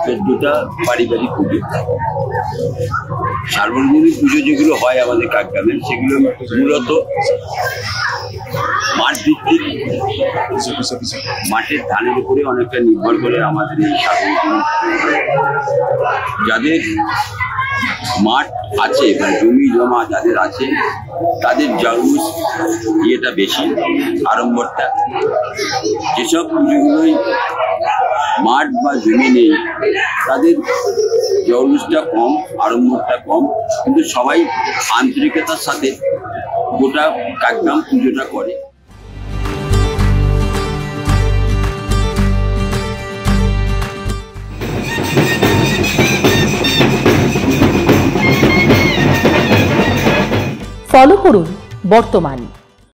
14টা পারিবারিক পুজো। সার্বজনীন পুজো যেগুলো হয় আমাদের কাকগ্রামে, সেগুলো মূলত মাঠ ভিত্তিক, মাঠের ধানের উপরে অনেকটা নির্ভর করে আমাদের এই সার্বজনীন। যাদের মাঠ আছে বা জমি জমা যাদের আছে, তাদের জলুস ইয়েটা বেশি, আড়ম্বরটা। যেসব পুজোগুলোই মাঠ বা জমি নেই, তাদের জলুসটা কম, আড়ম্বরটা কম, কিন্তু সবাই আন্তরিকতার সাথে গোটা কাকগ্রাম পুজোটা করে। ফলো করুন বর্তমান।